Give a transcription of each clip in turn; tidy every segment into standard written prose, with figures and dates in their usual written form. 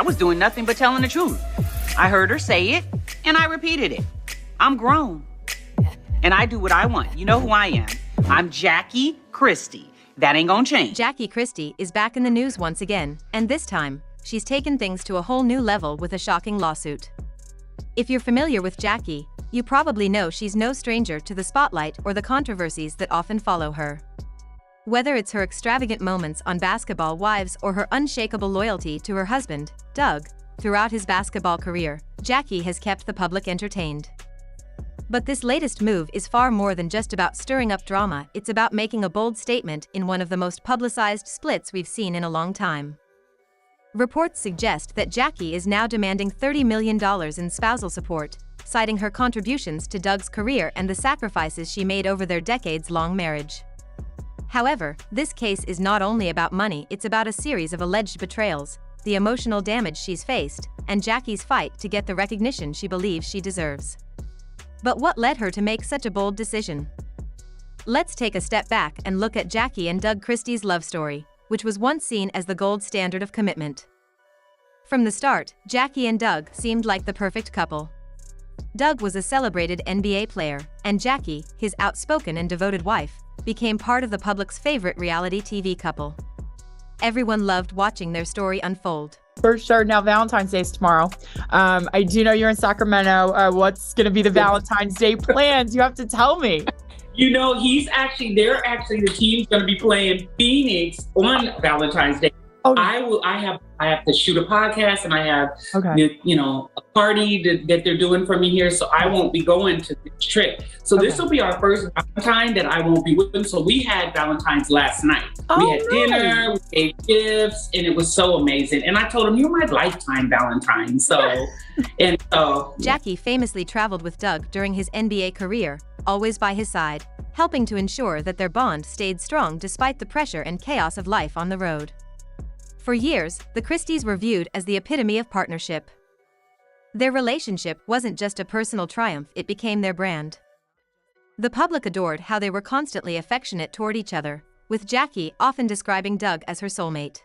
was doing nothing but telling the truth. I heard her say it, and I repeated it. I'm grown, and I do what I want. You know who I am. I'm Jackie Christie. That ain't gonna change. Jackie Christie is back in the news once again, and this time, she's taken things to a whole new level with a shocking lawsuit. If you're familiar with Jackie, you probably know she's no stranger to the spotlight or the controversies that often follow her. Whether it's her extravagant moments on Basketball Wives or her unshakable loyalty to her husband, Doug, throughout his basketball career, Jackie has kept the public entertained. But this latest move is far more than just about stirring up drama, it's about making a bold statement in one of the most publicized splits we've seen in a long time. Reports suggest that Jackie is now demanding $30 million in spousal support, citing her contributions to Doug's career and the sacrifices she made over their decades-long marriage. However, this case is not only about money, it's about a series of alleged betrayals, the emotional damage she's faced, and Jackie's fight to get the recognition she believes she deserves. But what led her to make such a bold decision? Let's take a step back and look at Jackie and Doug Christie's love story, which was once seen as the gold standard of commitment. From the start, Jackie and Doug seemed like the perfect couple. Doug was a celebrated NBA player, and Jackie, his outspoken and devoted wife, became part of the public's favorite reality TV couple. Everyone loved watching their story unfold. For sure. Now, Valentine's Day is tomorrow. I do know you're in Sacramento. What's going to be the Valentine's Day plans? You have to tell me. You know, the team's going to be playing Phoenix on Valentine's Day. Oh. I have to shoot a podcast, and I have, a party that they're doing for me here. So I won't be going to this trip. So This will be our first Valentine that I won't be with them. So we had Valentine's last night. We had dinner, we gave gifts, and it was so amazing. And I told him, "You're my lifetime Valentine." Jackie famously traveled with Doug during his NBA career, always by his side, helping to ensure that their bond stayed strong despite the pressure and chaos of life on the road. For years, the Christies were viewed as the epitome of partnership. Their relationship wasn't just a personal triumph, it became their brand. The public adored how they were constantly affectionate toward each other, with Jackie often describing Doug as her soulmate.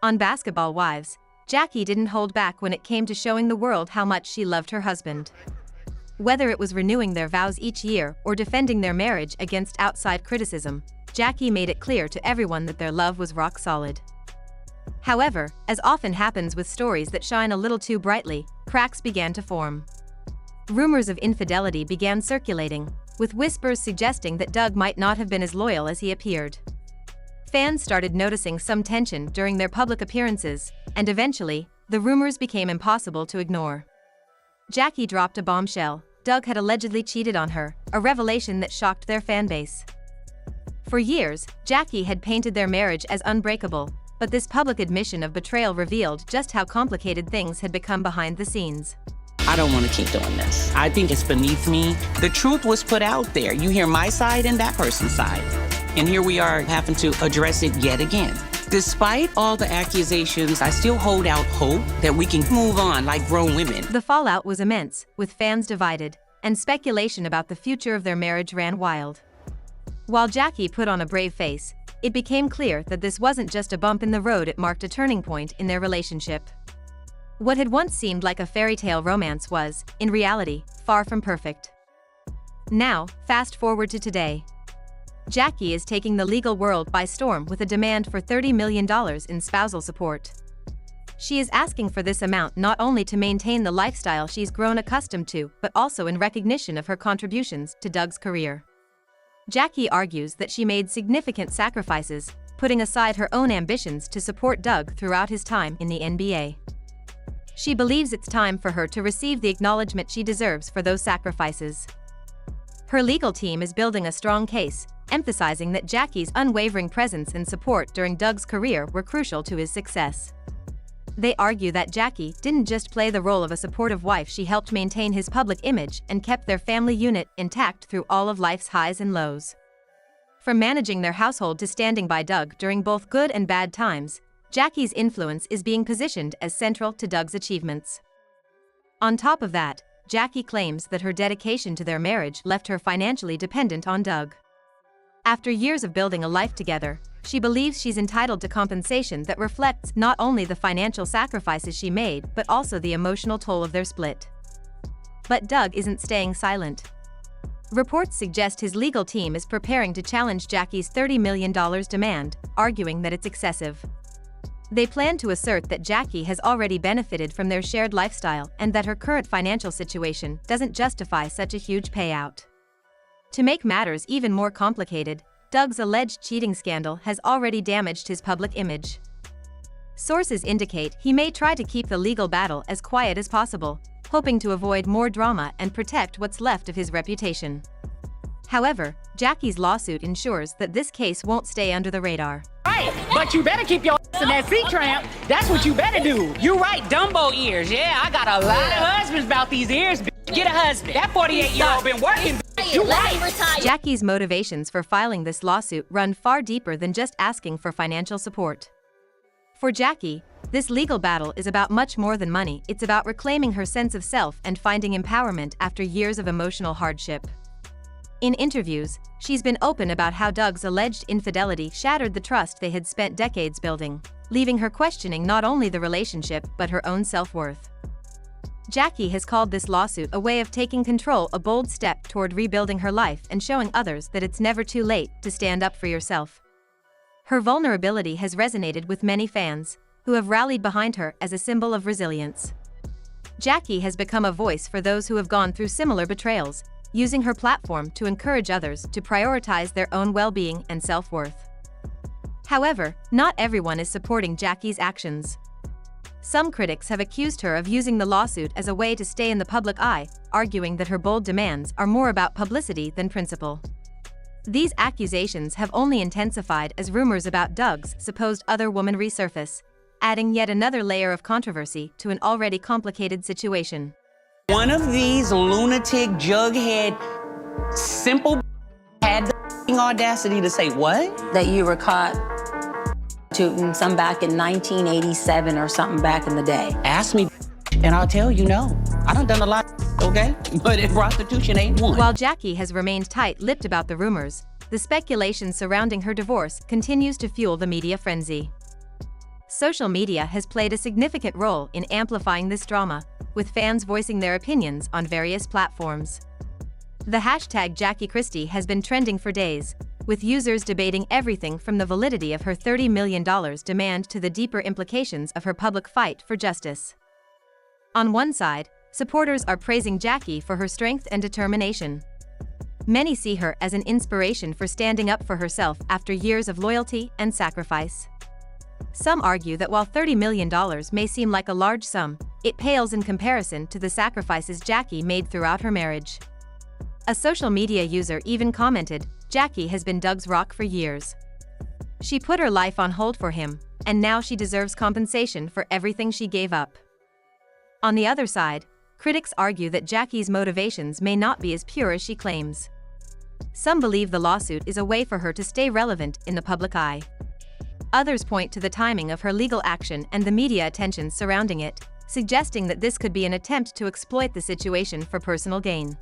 On Basketball Wives, Jackie didn't hold back when it came to showing the world how much she loved her husband. Whether it was renewing their vows each year or defending their marriage against outside criticism, Jackie made it clear to everyone that their love was rock solid. However, as often happens with stories that shine a little too brightly, cracks began to form. Rumors of infidelity began circulating, with whispers suggesting that Doug might not have been as loyal as he appeared. Fans started noticing some tension during their public appearances, and eventually, the rumors became impossible to ignore. Jackie dropped a bombshell: Doug had allegedly cheated on her, a revelation that shocked their fanbase. For years, Jackie had painted their marriage as unbreakable, but this public admission of betrayal revealed just how complicated things had become behind the scenes. I don't want to keep doing this. I think it's beneath me. The truth was put out there. You hear my side and that person's side. And here we are having to address it yet again. Despite all the accusations, I still hold out hope that we can move on like grown women. The fallout was immense, with fans divided, and speculation about the future of their marriage ran wild. While Jackie put on a brave face, it became clear that this wasn't just a bump in the road, it marked a turning point in their relationship. What had once seemed like a fairy tale romance was, in reality, far from perfect. Now, fast forward to today. Jackie is taking the legal world by storm with a demand for $30 million in spousal support. She is asking for this amount not only to maintain the lifestyle she's grown accustomed to, but also in recognition of her contributions to Doug's career. Jackie argues that she made significant sacrifices, putting aside her own ambitions to support Doug throughout his time in the NBA. She believes it's time for her to receive the acknowledgement she deserves for those sacrifices. Her legal team is building a strong case, emphasizing that Jackie's unwavering presence and support during Doug's career were crucial to his success. They argue that Jackie didn't just play the role of a supportive wife, she helped maintain his public image and kept their family unit intact through all of life's highs and lows. From managing their household to standing by Doug during both good and bad times, Jackie's influence is being positioned as central to Doug's achievements. On top of that, Jackie claims that her dedication to their marriage left her financially dependent on Doug. After years of building a life together, she believes she's entitled to compensation that reflects not only the financial sacrifices she made but also the emotional toll of their split. But Doug isn't staying silent. Reports suggest his legal team is preparing to challenge Jackie's $30 million demand, arguing that it's excessive. They plan to assert that Jackie has already benefited from their shared lifestyle and that her current financial situation doesn't justify such a huge payout. To make matters even more complicated, Doug's alleged cheating scandal has already damaged his public image. Sources indicate he may try to keep the legal battle as quiet as possible, hoping to avoid more drama and protect what's left of his reputation. However, Jackie's lawsuit ensures that this case won't stay under the radar. Right, but you better keep your ass in that seat, tramp. That's what you better do. You right, Dumbo ears. Yeah, I got a lot of husbands about these ears. Get a husband. That 48-year-old been working. You right. Jackie's motivations for filing this lawsuit run far deeper than just asking for financial support. For Jackie, this legal battle is about much more than money. It's about reclaiming her sense of self and finding empowerment after years of emotional hardship. In interviews, she's been open about how Doug's alleged infidelity shattered the trust they had spent decades building, leaving her questioning not only the relationship but her own self-worth. Jackie has called this lawsuit a way of taking control, a bold step toward rebuilding her life and showing others that it's never too late to stand up for yourself. Her vulnerability has resonated with many fans, who have rallied behind her as a symbol of resilience. Jackie has become a voice for those who have gone through similar betrayals, using her platform to encourage others to prioritize their own well-being and self-worth. However, not everyone is supporting Jackie's actions. Some critics have accused her of using the lawsuit as a way to stay in the public eye, arguing that her bold demands are more about publicity than principle. These accusations have only intensified as rumors about Doug's supposed other woman resurface, adding yet another layer of controversy to an already complicated situation. One of these lunatic, jughead, simple had the audacity to say what? That you were caught shooting some back in 1987 or something back in the day. Ask me and I'll tell you no. I done a lot, okay? But prostitution ain't one. While Jackie has remained tight-lipped about the rumors, the speculation surrounding her divorce continues to fuel the media frenzy. Social media has played a significant role in amplifying this drama, with fans voicing their opinions on various platforms. The hashtag Jackie Christie has been trending for days, with users debating everything from the validity of her $30 million demand to the deeper implications of her public fight for justice. On one side, supporters are praising Jackie for her strength and determination. Many see her as an inspiration for standing up for herself after years of loyalty and sacrifice. Some argue that while $30 million may seem like a large sum, it pales in comparison to the sacrifices Jackie made throughout her marriage. A social media user even commented, "Jackie has been Doug's rock for years. She put her life on hold for him, and now she deserves compensation for everything she gave up." On the other side, critics argue that Jackie's motivations may not be as pure as she claims. Some believe the lawsuit is a way for her to stay relevant in the public eye. Others point to the timing of her legal action and the media attention surrounding it, suggesting that this could be an attempt to exploit the situation for personal gain.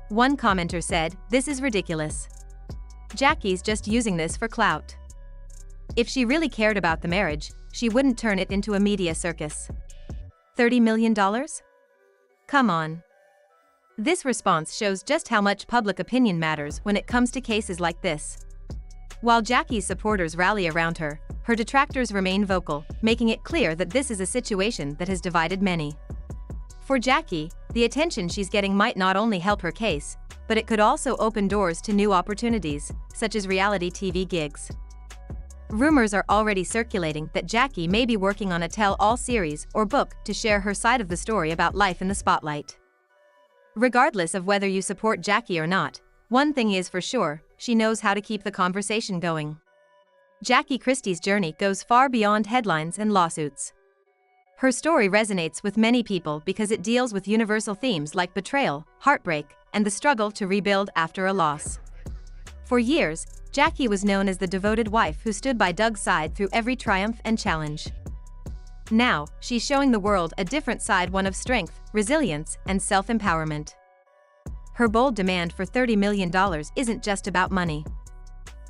One commenter said, "This is ridiculous. Jackie's just using this for clout. If she really cared about the marriage, she wouldn't turn it into a media circus. $30 million? Come on." This response shows just how much public opinion matters when it comes to cases like this. While Jackie's supporters rally around her, her detractors remain vocal, making it clear that this is a situation that has divided many. For Jackie, the attention she's getting might not only help her case, but it could also open doors to new opportunities, such as reality TV gigs. Rumors are already circulating that Jackie may be working on a tell-all series or book to share her side of the story about life in the spotlight. Regardless of whether you support Jackie or not, one thing is for sure, she knows how to keep the conversation going. Jackie Christie's journey goes far beyond headlines and lawsuits. Her story resonates with many people because it deals with universal themes like betrayal, heartbreak, and the struggle to rebuild after a loss. For years, Jackie was known as the devoted wife who stood by Doug's side through every triumph and challenge. Now, she's showing the world a different side, one of strength, resilience, and self-empowerment. Her bold demand for $30 million isn't just about money.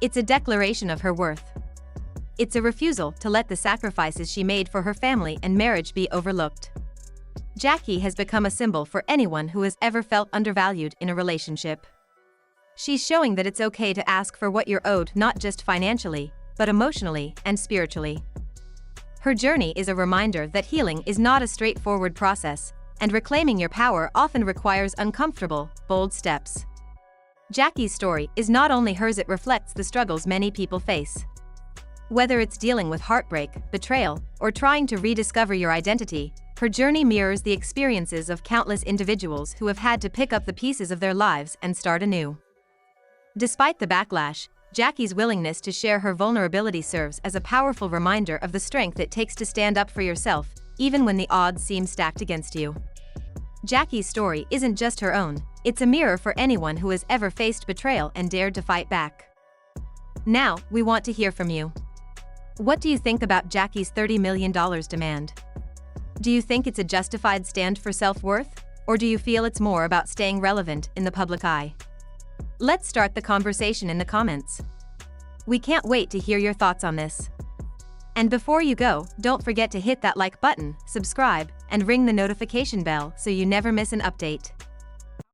It's a declaration of her worth, It's a refusal to let the sacrifices she made for her family and marriage be overlooked. Jackie has become a symbol for anyone who has ever felt undervalued in a relationship. She's showing that it's okay to ask for what you're owed, not just financially, but emotionally and spiritually. Her journey is a reminder that healing is not a straightforward process, and reclaiming your power often requires uncomfortable, bold steps. Jackie's story is not only hers, it reflects the struggles many people face. Whether it's dealing with heartbreak, betrayal, or trying to rediscover your identity, her journey mirrors the experiences of countless individuals who have had to pick up the pieces of their lives and start anew. Despite the backlash, Jackie's willingness to share her vulnerability serves as a powerful reminder of the strength it takes to stand up for yourself, even when the odds seem stacked against you. Jackie's story isn't just her own, it's a mirror for anyone who has ever faced betrayal and dared to fight back. Now, we want to hear from you. What do you think about Jackie's $30 million demand? Do you think it's a justified stand for self-worth, or do you feel it's more about staying relevant in the public eye? Let's start the conversation in the comments. We can't wait to hear your thoughts on this. And before you go, don't forget to hit that like button, subscribe, and ring the notification bell so you never miss an update.